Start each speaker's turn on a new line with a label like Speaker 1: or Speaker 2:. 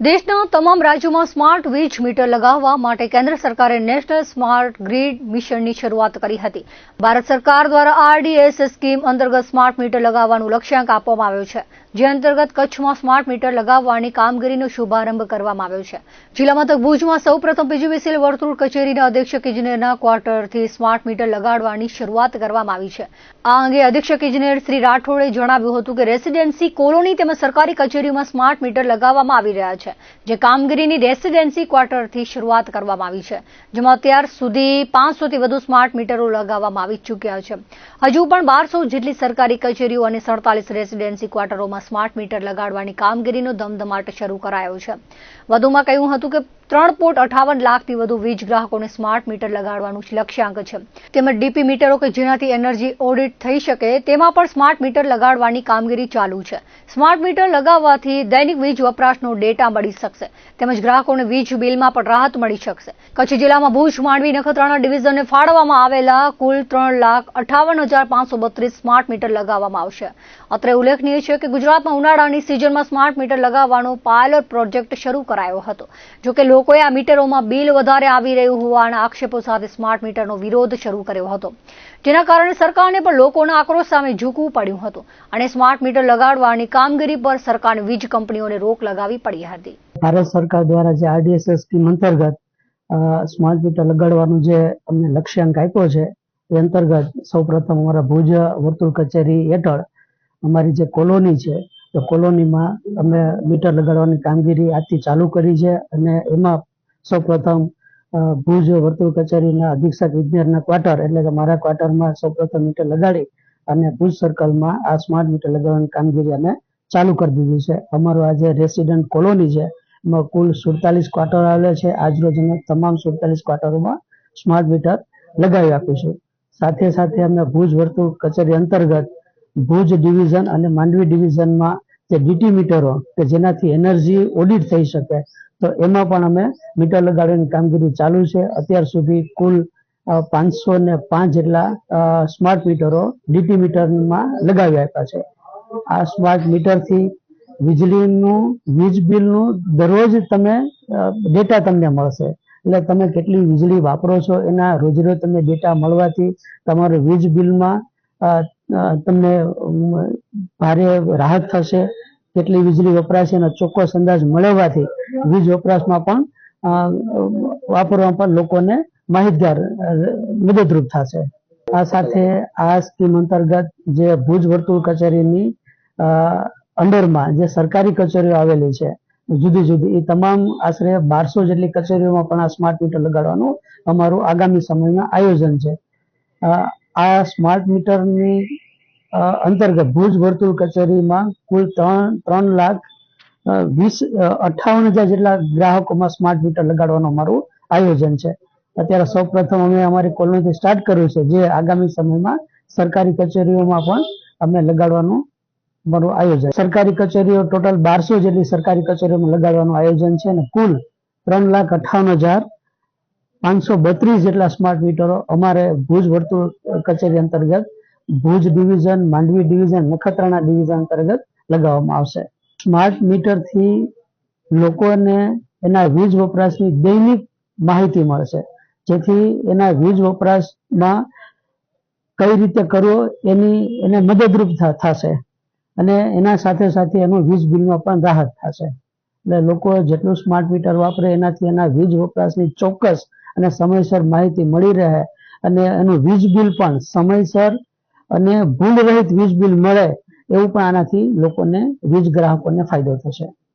Speaker 1: દેશના તમામ રાજ્યોમાં સ્માર્ટ વીજ મીટર લગાવવા માટે કેન્દ્ર સરકારે નેશનલ સ્માર્ટ ગ્રીડ મિશનની શરૂઆત કરી હતી। ભારત સરકાર દ્વારા આરડીએસ સ્કીમ અંતર્ગત સ્માર્ટ મીટર લગાવવાનું લક્ષ્યાંક આપવામાં આવ્યો છે, જે અંતર્ગત કચ્છમાં સ્માર્ટ મીટર લગાવવાની કામગીરીનો શુભારંભ કરવામાં આવ્યો છે। જિલ્લા મથક ભુજમાં સૌપ્રથમ પીજીવીસીએલ વર્તુળ કચેરીના અધિક્ષક ઇજનેરના ક્વાર્ટરથી સ્માર્ટ મીટર લગાડવાની શરૂઆત કરવામાં આવી છે। આ અંગે અધિક્ષક ઇજનેર શ્રી રાઠોડે જણાવ્યું હતું કે રેસીડેન્સી કોલોની તેમજ સરકારી કચેરીઓમાં સ્માર્ટ મીટર લગાવવામાં આવી રહ્યા છે, જે કામગીરીની રેસીડેન્સી ક્વાર્ટરથી શરૂઆત કરવામાં આવી છે, જેમાં અત્યાર સુધી 500 થી વધુ સ્માર્ટ મીટરો લગાવવામાં આવી ચૂક્યા છે। હજુ પણ 1200 જેટલી સરકારી કચેરીઓ અને 47 રેસીડેન્સી ક્વાર્ટરોમાં સ્માર્ટ મીટર લગાડવાની કામગીરીનો ધમધમાટ શરૂ કરાયો છે। વધુમાં કહ્યું હતું કે 3.58 લાખથી વધુ વીજ ગ્રાહકોને સ્માર્ટ મીટર લગાડવાનું લક્ષ્યાંક છે, તેમજ ડીપી મીટરો કે જેનાથી એનર્જી ઓડિટ થઈ શકે તેમાં પણ સ્માર્ટ મીટર લગાડવાની કામગીરી ચાલુ છે। સ્માર્ટ મીટર લગાવવાથી દૈનિક વીજ વપરાશનો ડેટા મળી શકશે, તેમજ ગ્રાહકોને વીજ બિલમાં પણ રાહત મળી શકશે। કચ્છ જિલ્લામાં ભુજ, માંડવી, નખત્રાણા ડિવિઝનને ફાળવવામાં આવેલા કુલ 3,58,532 સ્માર્ટ મીટર લગાવવામાં આવશે। અત્રે ઉલ્લેખનીય છે કે ગુજરાતમાં ઉનાળાની સિઝનમાં સ્માર્ટ મીટર લગાવવાનો પાયલોટ પ્રોજેક્ટ શરૂ કરાયો હતો। જોકે લોકોએ આ મીટરોમાં બિલ વધારે આવી રહ્યું હોવાના આક્ષેપો સાથે સ્માર્ટ મીટરનો વિરોધ શરૂ કર્યો હતો, જેના કારણે સરકારને પણ લોકોના આક્રોશ સામે ઝૂકવું પડ્યું હતું અને સ્માર્ટ મીટર લગાડવાની કામગીરી પર સરકારની વીજ કંપનીઓને રોક લગાવવી પડી હતી।
Speaker 2: ભારત સરકાર દ્વારા જે આરડીએસ સ્કીમ અંતર્ગત સ્માર્ટ મીટર લગાડવાનું જે અમને લક્ષ્યાંક આપ્યો છે, એ અંતર્ગત સૌપ્રથમ અમારા ભુજ વર્તુળ કચેરી હેઠળ અમારી જે કોલોની છે, તો કોલોનીમાં અમે મીટર લગાડવાની કામગીરી આજથી ચાલુ કરી છે અને એમાં સૌપ્રથમ ભુજ વર્તુળ કચેરીના અધિક્ષક ઇજનેરના ક્વાર્ટર એટલે કે મારા ક્વાર્ટરમાં સૌપ્રથમ મીટર લગાડી અને ભુજ સર્કલમાં આ સ્માર્ટ મીટર લગાડવાની કામગીરી અમે ચાલુ કરી દીધી છે। અમારો આ જે રેસિડન્ટ કોલોની છે એમાં કુલ 47 ક્વાર્ટર આવેલા છે। આજરોજ અમે તમામ 47 ક્વાર્ટરોમાં સ્માર્ટ મીટર લગાવી આપીશું। સાથે સાથે અમે ભુજ વર્તુળ કચેરી અંતર્ગત ભુજ ડિવિઝન અને માંડવી ડિવિઝનમાં જે ડીટી મીટરો કે જેનાથી એનર્જી ઓડિટ થઈ શકે, તો એમાં પણ અમે મીટર લગાડવાની કામગીરી ચાલુ છે। અત્યાર સુધી કુલ 505 જેટલા સ્માર્ટ મીટરો ડીટી મીટરમાં લગાવી આપ્યા છે। આ સ્માર્ટ મીટરથી વીજળીનું વીજ બિલનું દરરોજ તમે ડેટા તમને મળશે, એટલે તમે કેટલી વીજળી વાપરો છો એના રોજરોજ તમને ડેટા મળવાથી તમારું વીજ બિલમાં તમને ભારે રાહત થશે। કેટલી વીજળી વપરાશે એનો ચોક્કસ અંદાજ મળવાથી વીજ વપરાશમાં પણ વાપરવામાં પણ લોકોને માહિતગાર મદદરૂપ થશે। આ સાથે આ સ્કીમ અંતર્ગત જે ભુજ વર્તુળ કચેરીની અંડરમાં જે સરકારી કચેરીઓ આવેલી છે જુદી જુદી, એ તમામ આશરે 1200 જેટલી કચેરીઓમાં પણ આ સ્માર્ટ મીટર લગાડવાનું અમારું આગામી સમયમાં આયોજન છે। આ સ્માર્ટ મીટરની અંતર્ગત ભુજ વર્તુળ કચેરીમાં કુલ 3,58,000 જેટલા ગ્રાહકોમાં સ્માર્ટ મીટર લગાડવાનું અમારું આયોજન છે। અત્યારે સૌપ્રથમ અમે અમારી કોલોનીથી સ્ટાર્ટ કર્યું છે, જે આગામી સમયમાં સરકારી કચેરીઓમાં પણ અમે લગાડવાનું અમારું આયોજન। સરકારી કચેરીઓ ટોટલ 1200 જેટલી સરકારી કચેરીઓમાં લગાડવાનું આયોજન છે અને કુલ 3,58,532 જેટલા સ્માર્ટ મીટરો અમારે ભુજ વર્તુળ કચેરી અંતર્ગત Bhuj division, Mandvi division, Nakhatrana division અંતર્ગત લગાવવામાં આવશે। સ્માર્ટ મીટરથી લોકોને એના વીજ વપરાશની દૈનિક માહિતી મળશે, જેથી એના વીજ વપરાશમાં કઈ રીતે કરવો એને મદદરૂપ થશે અને એના સાથે સાથે એનું વીજ બિલમાં પણ રાહત થશે। એટલે લોકો જેટલું સ્માર્ટ મીટર વાપરે એનાથી એના વીજ વપરાશની ચોક્કસ અને સમયસર માહિતી મળી રહે અને એનું વીજ બિલ પણ સમયસર અને ભૂલ રહિત વીજ બિલ મળે, એવું પણ આનાથી લોકોને વીજ ગ્રાહકોને ફાયદો થશે।